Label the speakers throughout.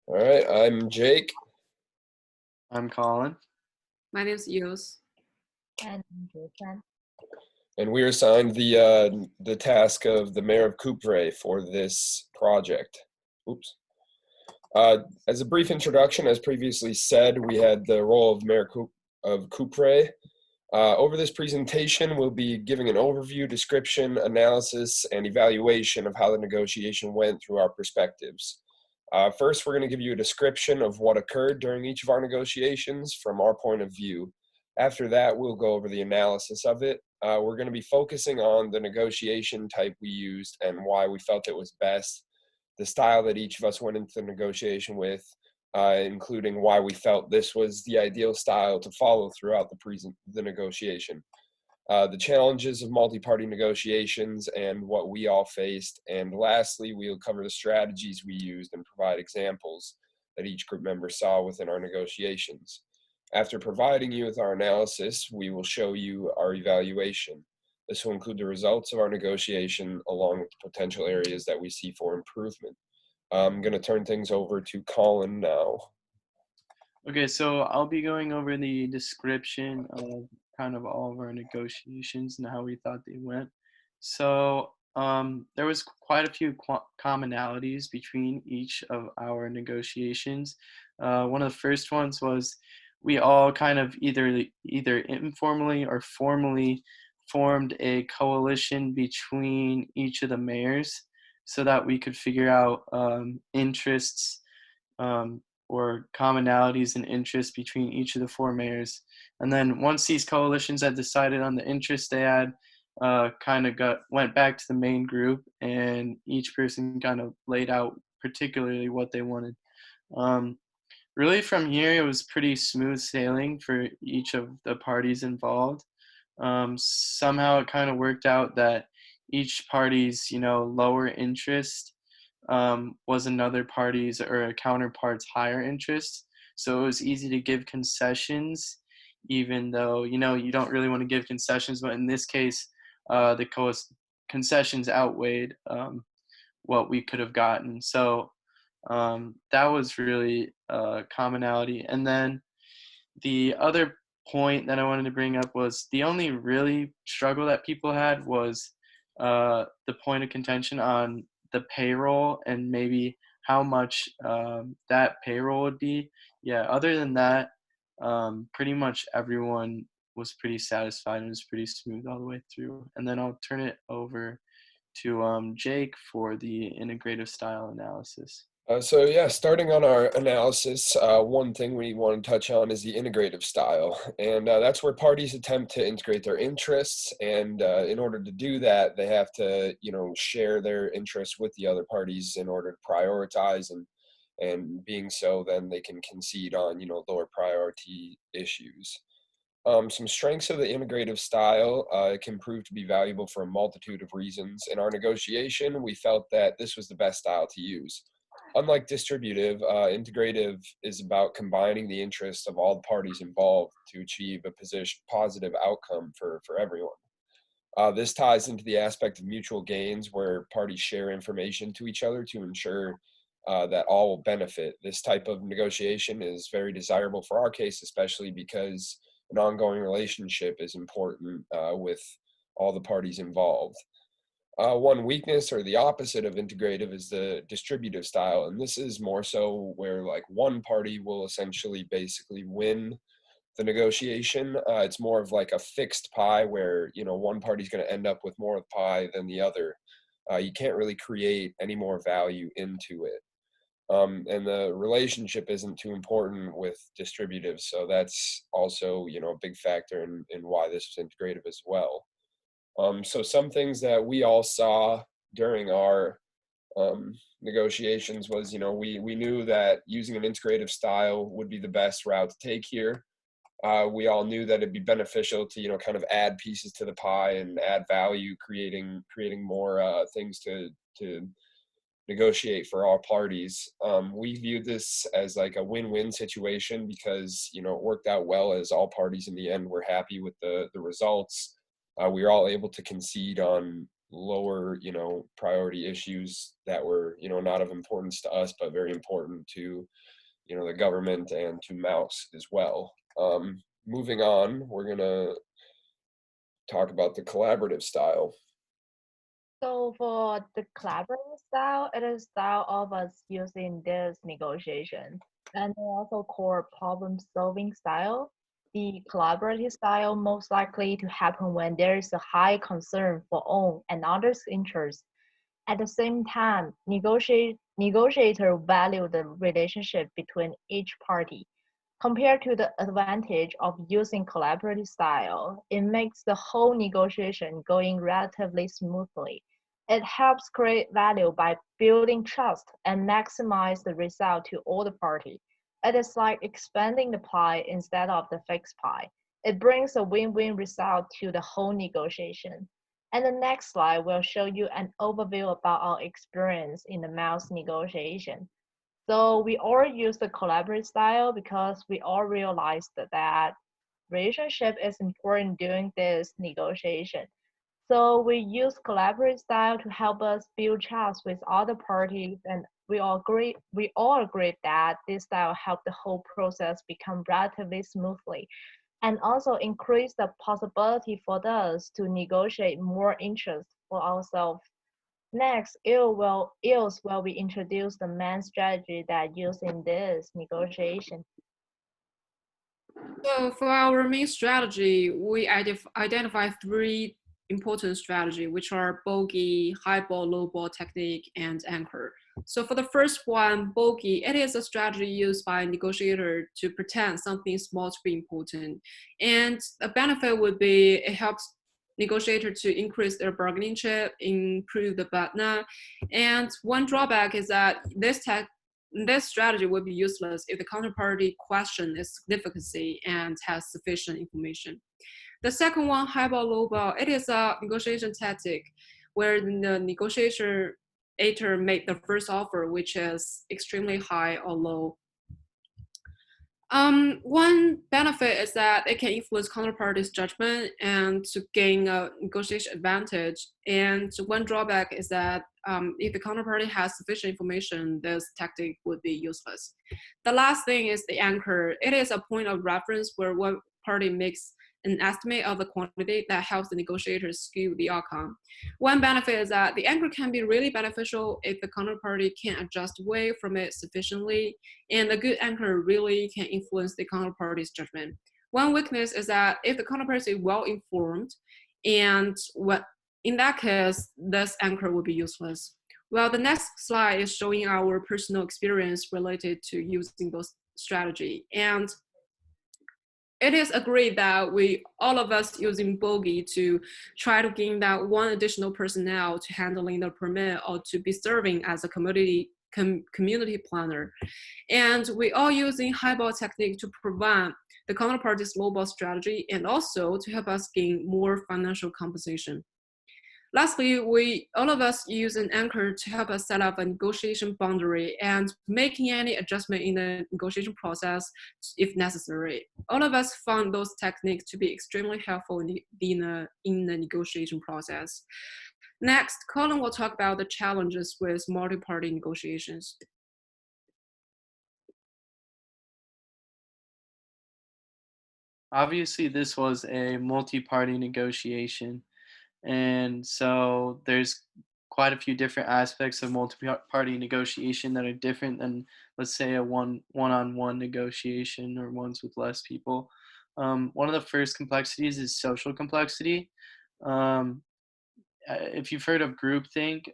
Speaker 1: All right, I'm Jake,
Speaker 2: I'm Colin.
Speaker 3: My name's Eos.
Speaker 4: And Jason.
Speaker 1: and we are assigned the task of the mayor of Coupvray for this project. Oops. As a brief introduction, as previously said, we had the role of of Coupvray. Over this presentation, we'll be giving an overview, description, analysis, and evaluation of how the negotiation went through our perspectives. First, we're going to give you a description of what occurred during each of our negotiations from our point of view. After that, we'll go over the analysis of it. We're going to be focusing on the negotiation type we used and why we felt it was best, the style that each of us went into the negotiation with, including why we felt this was the ideal style to follow throughout the negotiation. The challenges of multi-party negotiations and what we all faced. And lastly, we'll cover the strategies we used and provide examples that each group member saw within our negotiations. After providing you with our analysis, we will show you our evaluation. This will include the results of our negotiation along with the potential areas that we see for improvement. I'm going to turn things over to Colin now.
Speaker 2: Okay, so I'll be going over the description of kind of all of our negotiations and how we thought they went. So there was quite a few commonalities between each of our negotiations. One of the first ones was we all kind of either informally or formally formed a coalition between each of the mayors so that we could figure out interests or commonalities and interests between each of the four mayors. And then once these coalitions had decided on the interests they had, went back to the main group, and each person kind of laid out particularly what they wanted. Really, from here, it was pretty smooth sailing for each of the parties involved. Somehow, it kind of worked out that each party's, lower interest was another party's or a counterpart's higher interest. So it was easy to give concessions, even though, you don't really want to give concessions. But in this case, concessions outweighed what we could have gotten. So that was really a commonality. And then the other point that I wanted to bring up was the only really struggle that people had was the point of contention on the payroll and maybe how much that payroll would be. Yeah, other than that, pretty much everyone was pretty satisfied and it was pretty smooth all the way through. And then I'll turn it over to Jake for the integrative style analysis.
Speaker 1: Starting on our analysis, one thing we want to touch on is the integrative style. And that's where parties attempt to integrate their interests. And in order to do that, they have to, share their interests with the other parties in order to prioritize. And being so, then they can concede on, lower priority issues. Some strengths of the integrative style can prove to be valuable for a multitude of reasons. In our negotiation, we felt that this was the best style to use. Unlike distributive, integrative is about combining the interests of all the parties involved to achieve a positive outcome for everyone. This ties into the aspect of mutual gains where parties share information to each other to ensure that all will benefit. This type of negotiation is very desirable for our case, especially because an ongoing relationship is important with all the parties involved. One weakness or the opposite of integrative is the distributive style. And this is more so where like one party will essentially basically win the negotiation. It's more of like a fixed pie where, one party's going to end up with more of the pie than the other. You can't really create any more value into it. And the relationship isn't too important with distributive. So that's also, a big factor in why this was integrative as well. So some things that we all saw during our negotiations was, we knew that using an integrative style would be the best route to take here. We all knew that it'd be beneficial to, kind of add pieces to the pie and add value, creating more things to negotiate for all parties. We viewed this as like a win-win situation because, it worked out well as all parties in the end were happy with the results. We were all able to concede on lower, priority issues that were, not of importance to us, but very important to, the government and to Mouse as well. Moving on, we're going to talk about the collaborative style.
Speaker 4: So for the collaborative style, it is style of us using this negotiation, and also called problem-solving style. The collaborative style most likely to happen when there is a high concern for own and others' interests. At the same time, negotiator value the relationship between each party. Compared to the advantage of using collaborative style, it makes the whole negotiation going relatively smoothly. It helps create value by building trust and maximize the result to all the parties. It is like expanding the pie instead of the fixed pie. It brings a win-win result to the whole negotiation. And the next slide will show you an overview about our experience in the mouse negotiation. So we all use the collaborative style because we all realized that relationship is important during this negotiation. So we use collaborative style to help us build trust with other parties, and we all agree that this style helped the whole process become relatively smoothly and also increase the possibility for us to negotiate more interest for ourselves. Next, Ilse will be introduce the main strategy that used in this negotiation.
Speaker 3: So for our main strategy, we identify three important strategy, which are bogey, high ball, low ball technique, and anchor. So for the first one, bogey, it is a strategy used by a negotiator to pretend something small to be important. And a benefit would be it helps negotiator to increase their bargaining chip, improve the BATNA. And one drawback is that this strategy would be useless if the counterparty questions its significancy and has sufficient information. The second one, high ball, low ball, it is a negotiation tactic where the negotiator make the first offer, which is extremely high or low. One benefit is that it can influence counterparty's judgment and to gain a negotiation advantage. And one drawback is that if the counterparty has sufficient information, this tactic would be useless. The last thing is the anchor. It is a point of reference where one party makes an estimate of the quantity that helps the negotiators skew the outcome. One benefit is that the anchor can be really beneficial if the counterparty can adjust away from it sufficiently, and a good anchor really can influence the counterparty's judgment. One weakness is that if the counterparty is well informed, and what in that case, this anchor would be useless. Well, the next slide is showing our personal experience related to using those strategy. And it is agreed that all of us using bogey to try to gain that one additional personnel to handling the permit or to be serving as a community planner. And we all using highball technique to prevent the counterparty's lowball strategy and also to help us gain more financial compensation. Lastly, all of us use an anchor to help us set up a negotiation boundary and making any adjustment in the negotiation process if necessary. All of us found those techniques to be extremely helpful in the negotiation process. Next, Colin will talk about the challenges with multi-party negotiations.
Speaker 2: Obviously, this was a multi-party negotiation, and so there's quite a few different aspects of multi-party negotiation that are different than, let's say, a one-on-one negotiation or ones with less people. One of the first complexities is social complexity. Um, if you've heard of groupthink,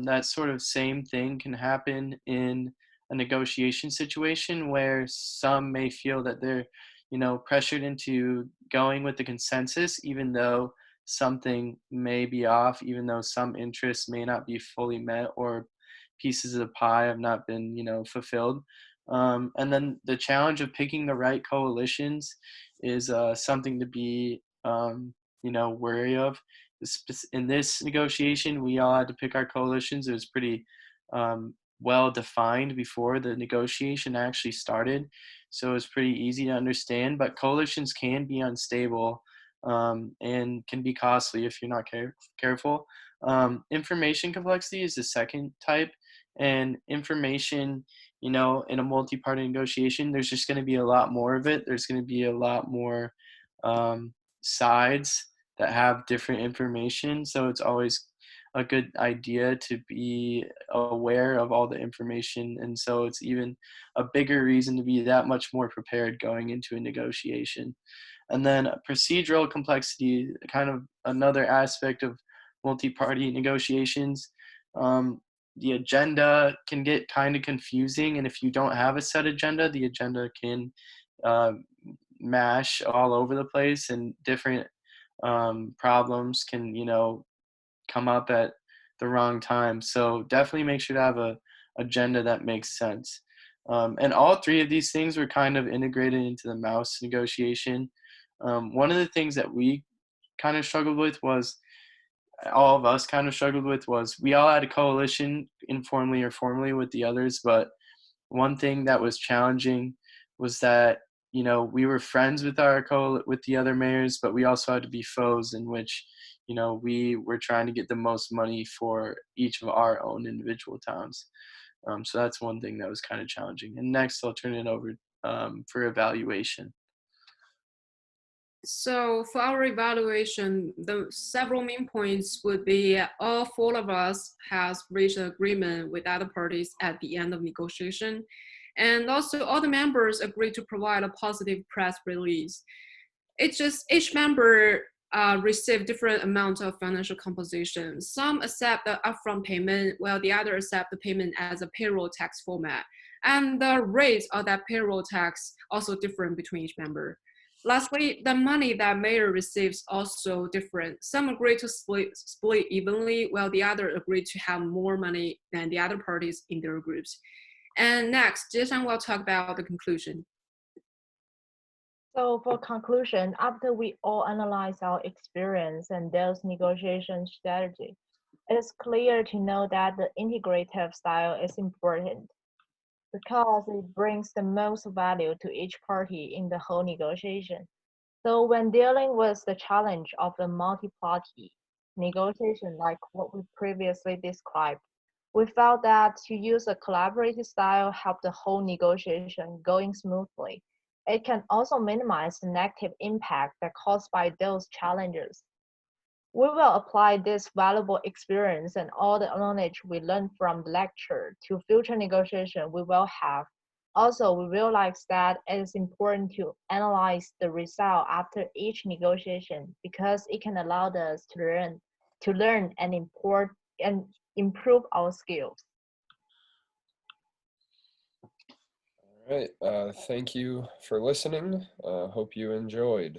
Speaker 2: that sort of same thing can happen in a negotiation situation where some may feel that they're, pressured into going with the consensus, even though something may be off, even though some interests may not be fully met or pieces of the pie have not been, fulfilled. And then the challenge of picking the right coalitions is something to be, wary of. In this negotiation, we all had to pick our coalitions. It was pretty well defined before the negotiation actually started, so it's pretty easy to understand. But coalitions can be unstable and can be costly if you're not careful. Information complexity is the second type, and information, in a multi-party negotiation, there's just going to be a lot more of it. There's going to be a lot more sides that have different information, so it's always a good idea to be aware of all the information, and so it's even a bigger reason to be that much more prepared going into a negotiation. And then procedural complexity, kind of another aspect of multi-party negotiations. The agenda can get kind of confusing, and if you don't have a set agenda, the agenda can uh, mash all over the place, and different problems can, come up at the wrong time. So definitely make sure to have a agenda that makes sense. And all three of these things were kind of integrated into the mouse negotiation. One of the things that we kind of struggled with was, all of us kind of struggled with, was we all had a coalition informally or formally with the others, but one thing that was challenging was that, we were friends with with the other mayors, but we also had to be foes, in which, we were trying to get the most money for each of our own individual towns. So that's one thing that was kind of challenging. And next, I'll turn it over for evaluation.
Speaker 3: So for our evaluation, the several main points would be all four of us has reached an agreement with other parties at the end of negotiation. And also all the members agreed to provide a positive press release. It's just each member receive different amounts of financial compensation. Some accept the upfront payment, while the other accept the payment as a payroll tax format. And the rates of that payroll tax also different between each member. Lastly, the money that mayor receives also different. Some agree to split evenly, while the other agree to have more money than the other parties in their groups. And next, Jason will talk about the conclusion.
Speaker 4: So for conclusion, after we all analyze our experience and those negotiation strategy, it is clear to know that the integrative style is important because it brings the most value to each party in the whole negotiation. So when dealing with the challenge of the multi-party negotiation, like what we previously described, we felt that to use a collaborative style help the whole negotiation going smoothly. It can also minimize the negative impact that caused by those challenges. We will apply this valuable experience and all the knowledge we learned from the lecture to future negotiation we will have. Also, we realize that it is important to analyze the result after each negotiation because it can allow us to learn and improve our skills.
Speaker 1: All right. Thank you for listening. Hope you enjoyed.